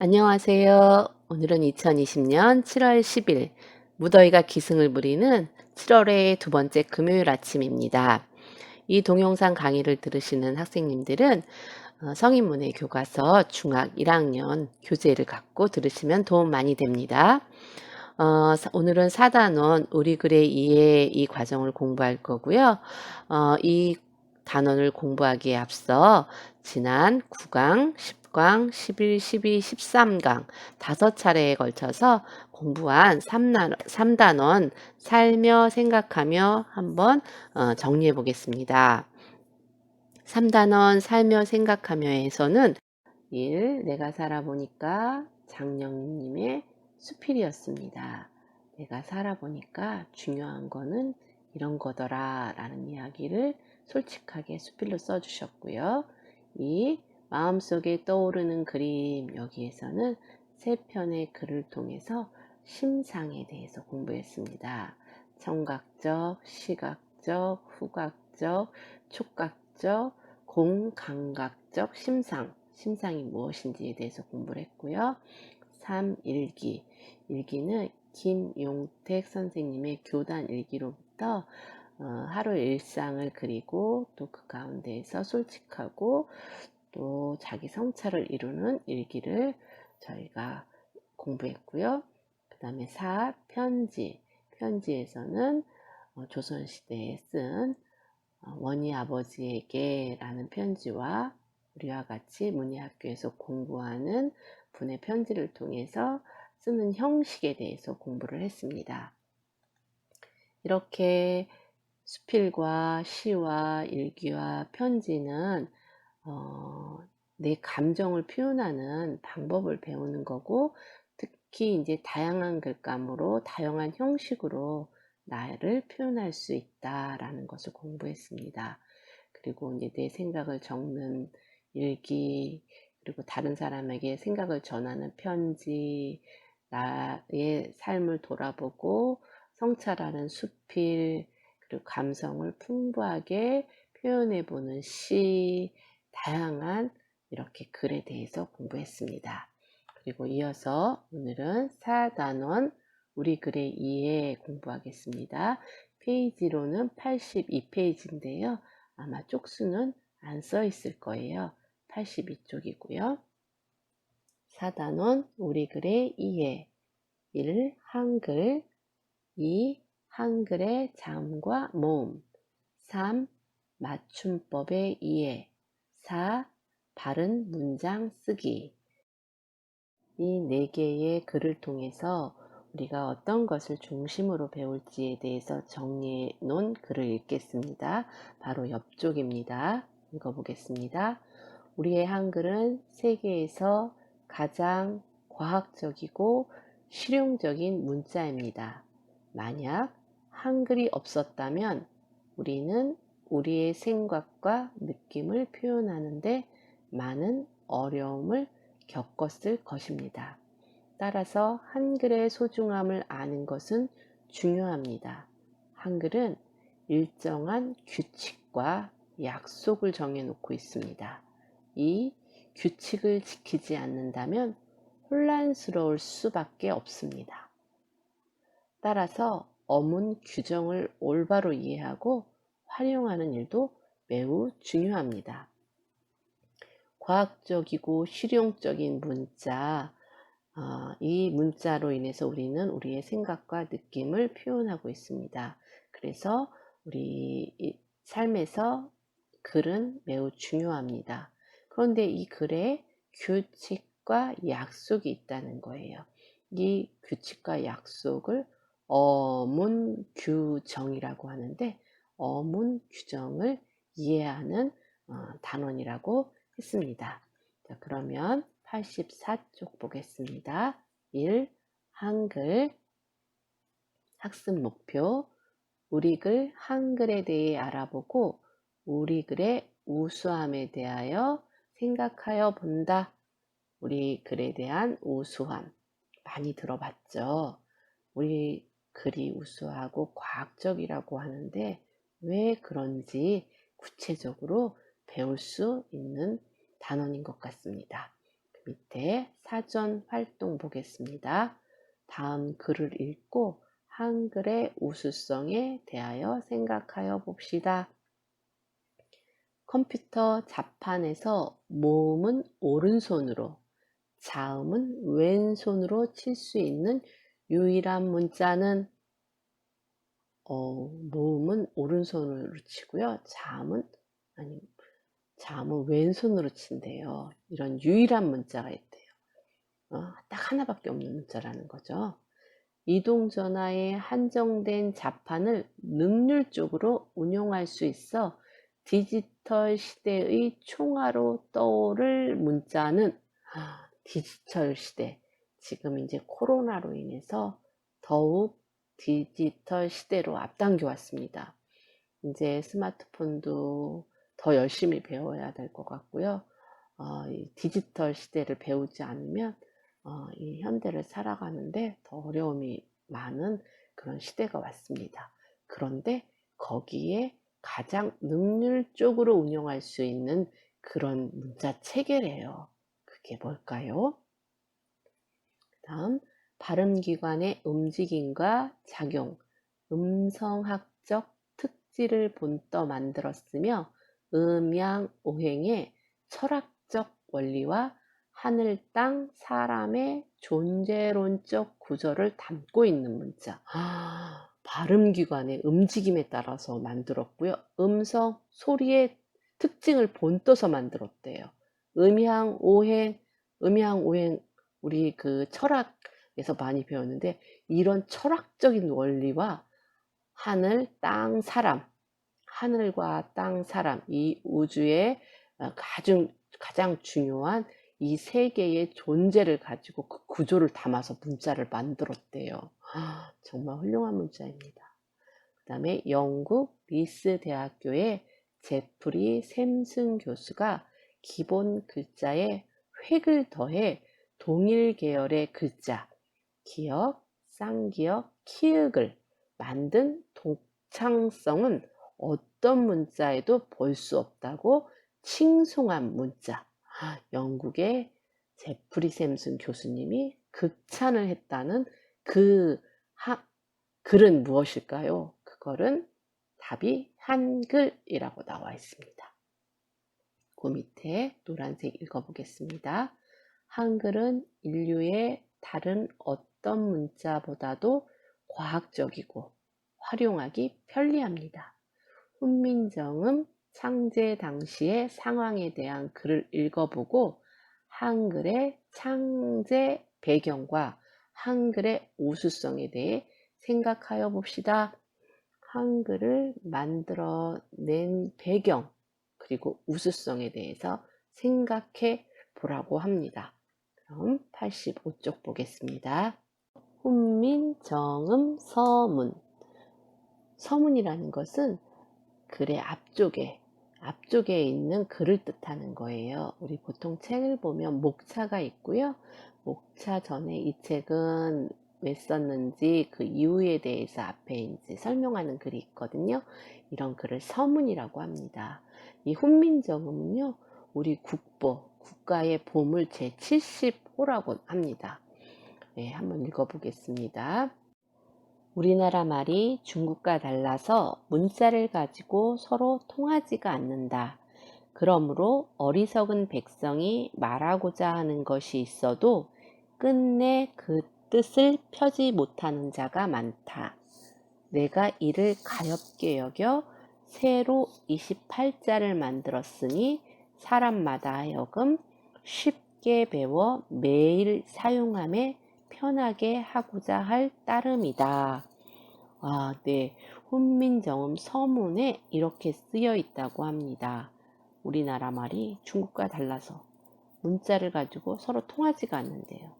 안녕하세요. 오늘은 2020년 7월 10일 무더위가 기승을 부리는 7월의 두 번째 금요일 아침입니다. 이 동영상 강의를 들으시는 학생님들은 성인문해 교과서 중학 1학년 교재를 갖고 들으시면 도움 많이 됩니다. 오늘은 4단원 우리 글의 이해 이 과정을 공부할 거고요. 이 단원을 공부하기에 앞서 지난 9강, 10강, 11, 12, 13강 5차례에 걸쳐서 공부한 3단원 살며 생각하며 한번 정리해 보겠습니다. 3단원 살며 생각하며에서는 1. 내가 살아보니까 장영님의 수필이었습니다. 내가 살아보니까 중요한 거는 이런 거더라 라는 이야기를 솔직하게 수필로 써주셨고요. 2. 마음속에 떠오르는 그림, 여기에서는 3편의 글을 통해서 심상에 대해서 공부했습니다. 청각적, 시각적, 후각적, 촉각적, 공감각적 심상, 심상이 무엇인지에 대해서 공부를 했고요. 3. 일기. 일기는 김용택 선생님의 교단 일기로부터 하루 일상을 그리고 또 그 가운데에서 솔직하고 또 자기 성찰을 이루는 일기를 저희가 공부했고요. 그 다음에 4. 편지. 편지에서는 조선시대에 쓴 원희 아버지에게 라는 편지와 우리와 같이 문예학교에서 공부하는 분의 편지를 통해서 쓰는 형식에 대해서 공부를 했습니다. 이렇게 수필과 시와 일기와 편지는 내 감정을 표현하는 방법을 배우는 거고, 특히 이제 다양한 글감으로 다양한 형식으로 나를 표현할 수 있다라는 것을 공부했습니다. 그리고 이제 내 생각을 적는 일기, 그리고 다른 사람에게 생각을 전하는 편지, 나의 삶을 돌아보고 성찰하는 수필, 그리고 감성을 풍부하게 표현해보는 시, 다양한 이렇게 글에 대해서 공부했습니다. 그리고 이어서 오늘은 4단원 우리 글의 이해 공부하겠습니다. 페이지로는 82페이지인데요. 아마 쪽수는 안 써 있을 거예요. 82쪽이고요. 4단원 우리 글의 이해 1. 한글 2. 한글의 잠과 모음 3. 맞춤법의 이해 4. 바른 문장 쓰기. 이 4개의 글을 통해서 우리가 어떤 것을 중심으로 배울지에 대해서 정리해 놓은 글을 읽겠습니다. 바로 옆쪽입니다. 읽어보겠습니다. 우리의 한글은 세계에서 가장 과학적이고 실용적인 문자입니다. 만약 한글이 없었다면 우리는 우리의 생각과 느낌을 표현하는데 많은 어려움을 겪었을 것입니다. 따라서 한글의 소중함을 아는 것은 중요합니다. 한글은 일정한 규칙과 약속을 정해놓고 있습니다. 이 규칙을 지키지 않는다면 혼란스러울 수밖에 없습니다. 따라서 어문 규정을 올바로 이해하고 활용하는 일도 매우 중요합니다. 과학적이고 실용적인 문자, 이 문자로 인해서 우리는 우리의 생각과 느낌을 표현하고 있습니다. 그래서 우리 삶에서 글은 매우 중요합니다. 그런데 이 글에 규칙과 약속이 있다는 거예요. 이 규칙과 약속을 어문규정이라고 하는데, 어문규정을 이해하는 단원이라고 했습니다. 자, 그러면 84쪽 보겠습니다. 1. 한글 학습 목표. 우리 글 한글에 대해 알아보고 우리 글의 우수함에 대하여 생각하여 본다. 우리 글에 대한 우수함 많이 들어봤죠? 우리 글이 우수하고 과학적이라고 하는데 왜 그런지 구체적으로 배울 수 있는 단원인 것 같습니다. 밑에 사전 활동 보겠습니다. 다음 글을 읽고 한글의 우수성에 대하여 생각하여 봅시다. 컴퓨터 자판에서 모음은 오른손으로, 자음은 왼손으로 칠 수 있는 유일한 문자는 모음은 오른손으로 치고요. 자음은 왼손으로 친대요. 이런 유일한 문자가 있대요. 딱 하나밖에 없는 문자라는 거죠. 이동전화의 한정된 자판을 능률적으로 운용할 수 있어 디지털 시대의 총화로 떠오를 문자는 디지털 시대, 지금 이제 코로나로 인해서 더욱 디지털 시대로 앞당겨 왔습니다. 이제 스마트폰도 더 열심히 배워야 될 것 같고요. 이 디지털 시대를 배우지 않으면 이 현대를 살아가는데 더 어려움이 많은 그런 시대가 왔습니다. 그런데 거기에 가장 능률적으로 운용할 수 있는 그런 문자 체계래요. 그게 뭘까요? 다음, 발음기관의 움직임과 작용, 음성학적 특질을 본떠 만들었으며 음양오행의 철학적 원리와 하늘, 땅, 사람의 존재론적 구조를 담고 있는 문자. 발음기관의 움직임에 따라서 만들었고요. 음성, 소리의 특징을 본떠서 만들었대요. 음양오행, 우리 그 철학에서 많이 배웠는데 이런 철학적인 원리와 하늘, 땅, 사람, 하늘과 땅, 사람, 이 우주의 가장 중요한 이 세 개의 존재를 가지고 그 구조를 담아서 문자를 만들었대요. 정말 훌륭한 문자입니다. 그 다음에 영국 리스 대학교의 제프리 샘슨 교수가 기본 글자에 획을 더해 동일 계열의 글자, 기역, 쌍기역, 키읔을 만든 독창성은 어떤 문자에도 볼 수 없다고 칭송한 문자. 영국의 제프리 샘슨 교수님이 극찬을 했다는 그 글은 무엇일까요? 그거는 답이 한글이라고 나와 있습니다. 그 밑에 노란색 읽어보겠습니다. 한글은 인류의 다른 어떤 문자보다도 과학적이고 활용하기 편리합니다. 훈민정음 창제 당시의 상황에 대한 글을 읽어보고 한글의 창제 배경과 한글의 우수성에 대해 생각하여 봅시다. 한글을 만들어낸 배경 그리고 우수성에 대해서 생각해 보라고 합니다. 그럼 85쪽 보겠습니다. 훈민정음 서문. 서문이라는 것은 글의 앞쪽에 있는 글을 뜻하는 거예요. 우리 보통 책을 보면 목차가 있고요. 목차 전에 이 책은 왜 썼는지 그 이유에 대해서 앞에 이제 설명하는 글이 있거든요. 이런 글을 서문이라고 합니다. 이 훈민정음은요, 우리 국가의 보물 제70호라고 합니다. 네, 한번 읽어보겠습니다. 우리나라 말이 중국과 달라서 문자를 가지고 서로 통하지가 않는다. 그러므로 어리석은 백성이 말하고자 하는 것이 있어도 끝내 그 뜻을 펴지 못하는 자가 많다. 내가 이를 가엾게 여겨 새로 28자를 만들었으니 사람마다 하여금 쉽게 배워 매일 사용함에 편하게 하고자 할 따름이다. 네. 훈민정음 서문에 이렇게 쓰여 있다고 합니다. 우리나라 말이 중국과 달라서 문자를 가지고 서로 통하지가 않는데요.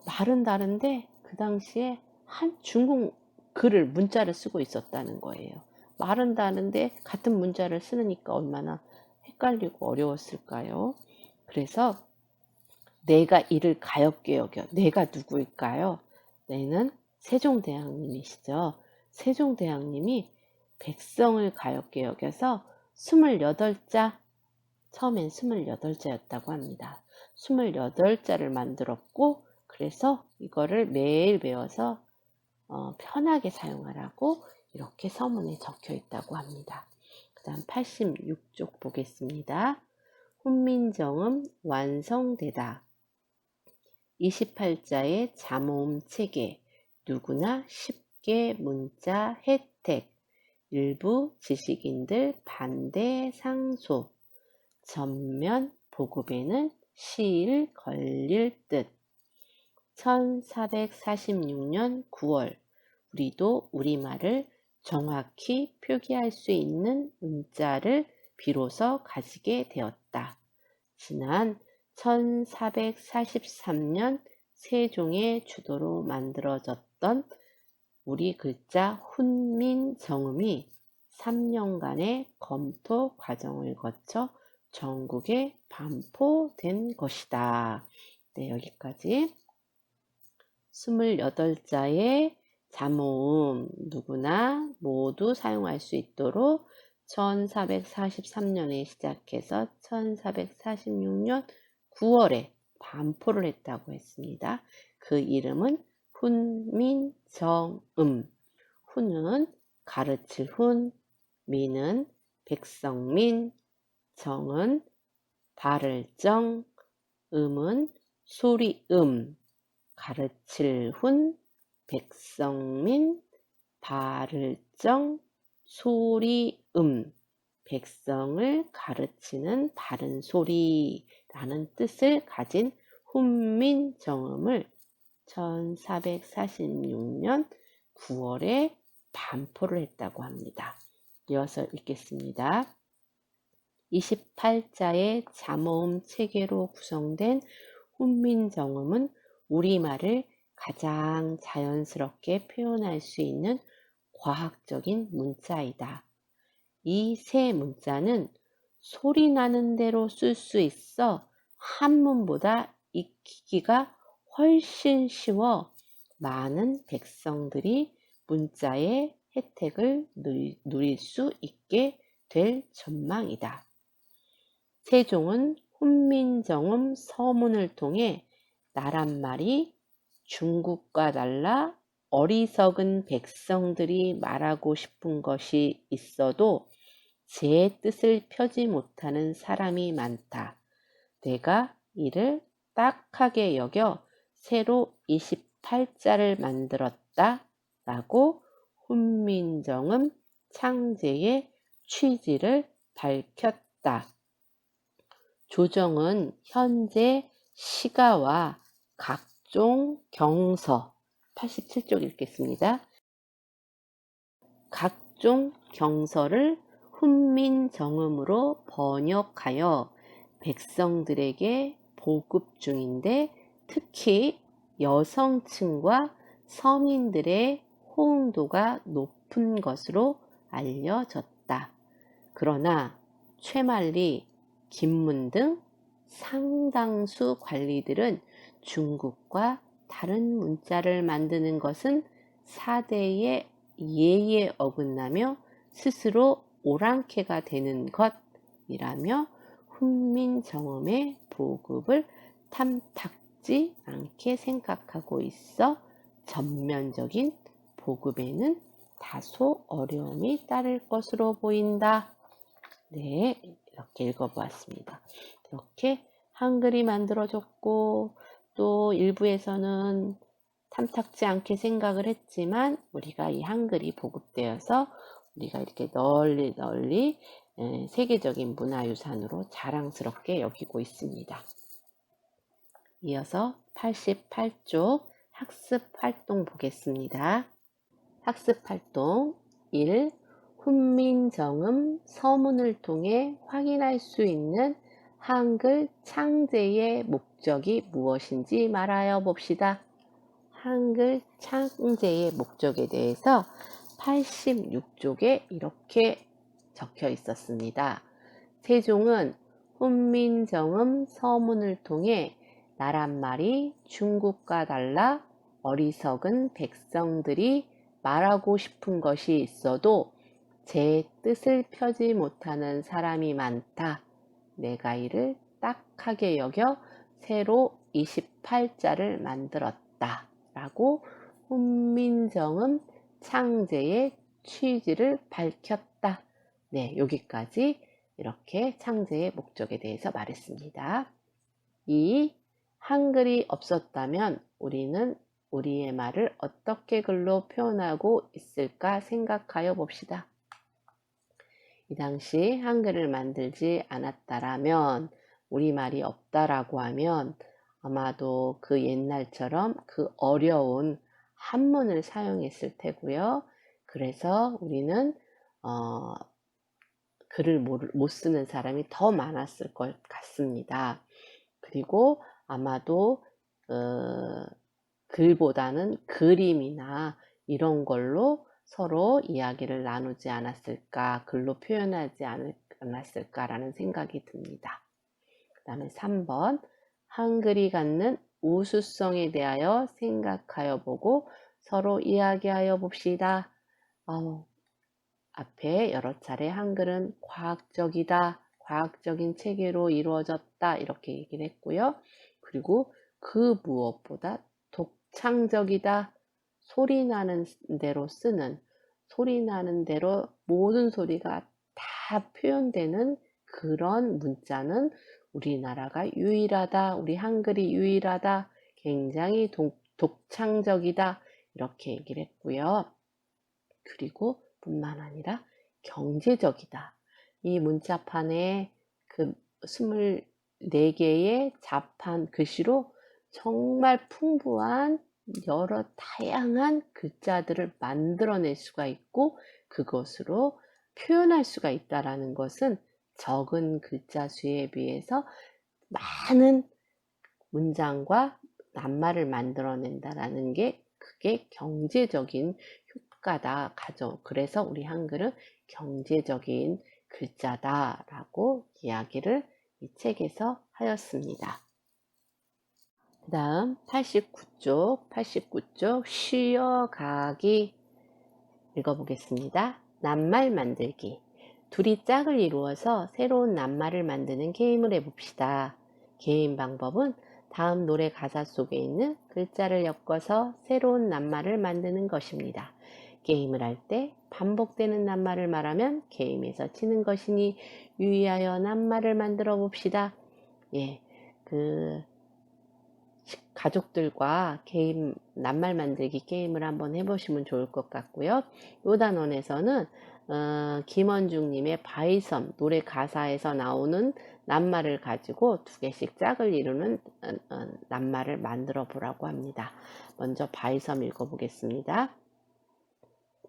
말은 다른데 그 당시에 한 중국 글을 문자를 쓰고 있었다는 거예요. 말은 다른데 같은 문자를 쓰니까 얼마나 헷갈리고 어려웠을까요? 그래서 내가 이를 가엾게 여겨. 내가 누구일까요? 내는 세종대왕님이시죠. 세종대왕님이 백성을 가엾게 여겨서 28자, 처음엔 28자였다고 합니다. 28자를 만들었고, 그래서 이거를 매일 외워서 편하게 사용하라고 이렇게 서문에 적혀 있다고 합니다. 그 다음 86쪽 보겠습니다. 훈민정음 완성되다. 28자의 잠모음 체계, 누구나 쉽게 문자 혜택, 일부 지식인들 반대 상소, 전면 보급에는 시일 걸릴 듯. 1446년 9월, 우리도 우리말을 정확히 표기할 수 있는 문자를 비로소 가지게 되었다. 지난 1443년 세종의 주도로 만들어졌던 우리 글자 훈민정음이 3년간의 검토 과정을 거쳐 전국에 반포된 것이다. 네, 여기까지 28자의 잠모음 누구나 모두 사용할 수 있도록 1443년에 시작해서 1446년 9월에 반포를 했다고 했습니다. 그 이름은 훈민정음. 훈은 가르칠 훈, 민은 백성민, 정은 바를 정, 음은 소리음. 가르칠 훈, 백성민, 바를 정, 소리음. 백성을 가르치는 바른 소리라는 뜻을 가진 훈민정음을 1446년 9월에 반포를 했다고 합니다. 이어서 읽겠습니다. 28자의 잠모음 체계로 구성된 훈민정음은 우리말을 가장 자연스럽게 표현할 수 있는 과학적인 문자이다. 이 세 문자는 소리 나는 대로 쓸 수 있어 한문보다 익히기가 훨씬 쉬워 많은 백성들이 문자의 혜택을 누릴 수 있게 될 전망이다. 세종은 훈민정음 서문을 통해 나란말이 중국과 달라 어리석은 백성들이 말하고 싶은 것이 있어도 제 뜻을 펴지 못하는 사람이 많다. 내가 이를 딱하게 여겨 새로 28자를 만들었다. 라고 훈민정음 창제의 취지를 밝혔다. 조정은 현재 시가와 각종 경서 87쪽 읽겠습니다. 각종 경서를 훈민정음으로 번역하여 백성들에게 보급 중인데 특히 여성층과 서민들의 호응도가 높은 것으로 알려졌다. 그러나 최만리, 김문 등 상당수 관리들은 중국과 다른 문자를 만드는 것은 사대의 예에 어긋나며 스스로 오랑캐가 되는 것이라며 훈민정음의 보급을 탐탁지 않게 생각하고 있어 전면적인 보급에는 다소 어려움이 따를 것으로 보인다. 네, 이렇게 읽어보았습니다. 이렇게 한글이 만들어졌고 또 일부에서는 탐탁지 않게 생각을 했지만 우리가 이 한글이 보급되어서 우리가 이렇게 널리 세계적인 문화유산으로 자랑스럽게 여기고 있습니다. 이어서 88쪽 학습활동 보겠습니다. 학습활동 1. 훈민정음 서문을 통해 확인할 수 있는 한글 창제의 목적이 무엇인지 말하여 봅시다. 한글 창제의 목적에 대해서 86쪽에 이렇게 적혀 있었습니다. 세종은 훈민정음 서문을 통해 나란말이 중국과 달라 어리석은 백성들이 말하고 싶은 것이 있어도 제 뜻을 펴지 못하는 사람이 많다. 내가 이를 딱하게 여겨 새로 28자를 만들었다 라고 훈민정음 창제의 취지를 밝혔다. 네, 여기까지 이렇게 창제의 목적에 대해서 말했습니다. 2. 한글이 없었다면 우리는 우리의 말을 어떻게 글로 표현하고 있을까 생각하여 봅시다. 이 당시 한글을 만들지 않았다라면, 우리말이 없다라고 하면 아마도 그 옛날처럼 그 어려운 한문을 사용했을 테고요. 그래서 우리는 글을 못 쓰는 사람이 더 많았을 것 같습니다. 그리고 아마도 글보다는 그림이나 이런 걸로 서로 이야기를 나누지 않았을까, 글로 표현하지 않았을까라는 생각이 듭니다. 그 다음에 3번, 한글이 갖는 우수성에 대하여 생각하여 보고 서로 이야기하여 봅시다. 앞에 여러 차례 한글은 과학적이다, 과학적인 체계로 이루어졌다 이렇게 얘기를 했고요. 그리고 그 무엇보다 독창적이다, 소리 나는 대로 쓰는, 소리 나는 대로 모든 소리가 다 표현되는 그런 문자는 우리나라가 유일하다, 우리 한글이 유일하다, 굉장히 독창적이다 이렇게 얘기를 했고요. 그리고 뿐만 아니라 경제적이다. 이 문자판에 그 24개의 자판 글씨로 정말 풍부한 여러 다양한 글자들을 만들어낼 수가 있고 그것으로 표현할 수가 있다는 것은 적은 글자 수에 비해서 많은 문장과 낱말을 만들어낸다는 게 그게 경제적인 효과다. 그래서 우리 한글은 경제적인 글자다라고 이야기를 이 책에서 하였습니다. 그 다음 89쪽 쉬어가기 읽어보겠습니다. 낱말 만들기. 둘이 짝을 이루어서 새로운 낱말을 만드는 게임을 해봅시다. 게임 방법은 다음 노래 가사 속에 있는 글자를 엮어서 새로운 낱말을 만드는 것입니다. 게임을 할 때 반복되는 낱말을 말하면 게임에서 치는 것이니 유의하여 낱말을 만들어 봅시다. 예, 가족들과 게임, 낱말 만들기 게임을 한번 해보시면 좋을 것 같고요. 요단원에서는 김원중님의 바위섬 노래 가사에서 나오는 낱말을 가지고 2개씩 짝을 이루는 낱말을 만들어 보라고 합니다. 먼저 바위섬 읽어보겠습니다.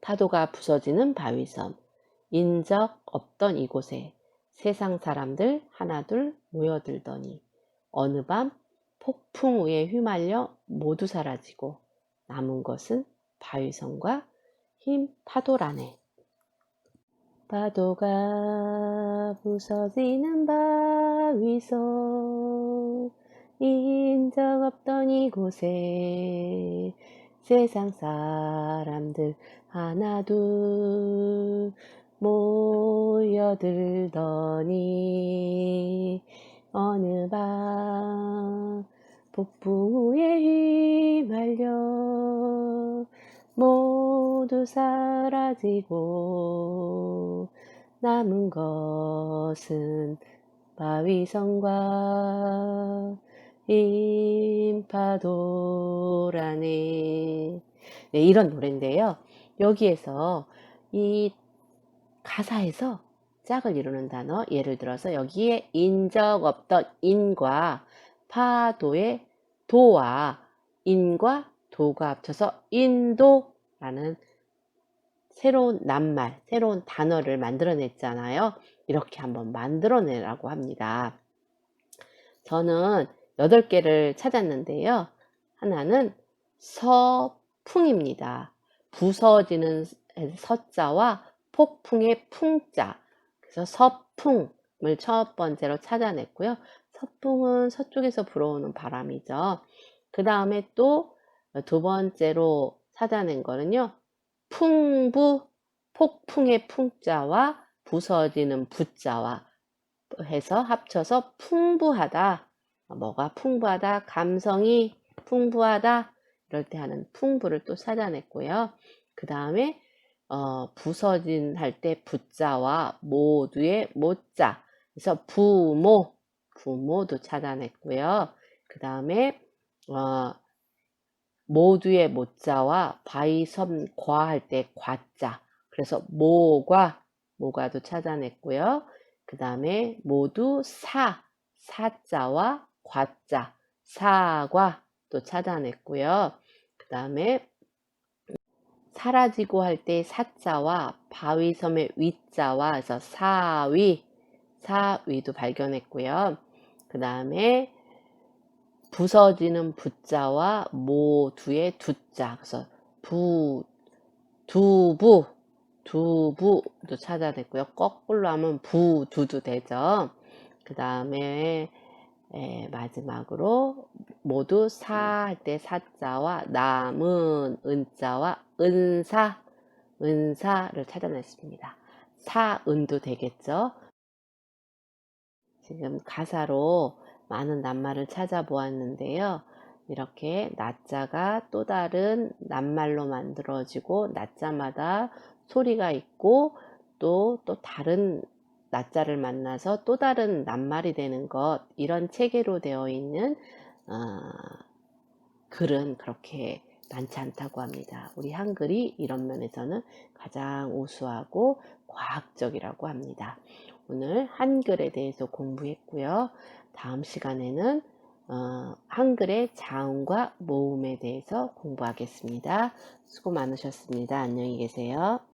파도가 부서지는 바위섬, 인적 없던 이곳에 세상 사람들 하나둘 모여들더니 어느 밤 폭풍 우에 휘말려 모두 사라지고 남은 것은 바위섬과 흰 파도라네. 파도가 부서지는 바위섬, 인적 없던 이곳에 세상 사람들 하나둘 모여들더니 어느 밤 폭풍에 휘말려 모두 사라지고 남은 것은 바위섬과 흰 파도라네. 네, 이런 노래인데요. 여기에서 이 가사에서 짝을 이루는 단어, 예를 들어서 여기에 인적 없던 인과 파도의 도와 인과 도가 합쳐서 인도라는 새로운 낱말, 새로운 단어를 만들어냈잖아요. 이렇게 한번 만들어내라고 합니다. 저는 8개를 찾았는데요. 하나는 서풍입니다. 부서지는 서자와 폭풍의 풍자. 그래서 서풍을 첫 번째로 찾아냈고요. 서풍은 서쪽에서 불어오는 바람이죠. 그 다음에 또 두 번째로 찾아낸 거는요. 풍부, 폭풍의 풍자와 부서지는 부자와 해서 합쳐서 풍부하다. 뭐가 풍부하다, 감성이 풍부하다, 이럴 때 하는 풍부를 또 찾아냈고요. 그 다음에 부서진 할 때 부자와 모두의 모자, 그래서 부모도 찾아냈고요. 그 다음에 모두의 모자와 바위섬과 할 때 과자, 그래서 모가도 찾아냈고요. 그 다음에 모두 사자와 과자, 사과 또 찾아냈고요. 그 다음에 사라지고 할 때 사자와 바위섬의 위자와 해서 사위도 발견했고요. 그 다음에 부서지는 부자와 모두의 두자, 그래서 두부도 찾아냈고요. 거꾸로 하면 부두도 되죠. 그 다음에 마지막으로 모두 사 할 때 사자와 남은 은자와 은사를 찾아냈습니다. 사은도 되겠죠. 지금 가사로 많은 낱말을 찾아보았는데요. 이렇게 낮자가 또 다른 낱말로 만들어지고 낮자마다 소리가 있고 또 다른 낮자를 만나서 또 다른 낱말이 되는 것, 이런 체계로 되어 있는 글은 그렇게 많지 않다고 합니다. 우리 한글이 이런 면에서는 가장 우수하고 과학적이라고 합니다. 오늘 한글에 대해서 공부했고요. 다음 시간에는 한글의 자음과 모음에 대해서 공부하겠습니다. 수고 많으셨습니다. 안녕히 계세요.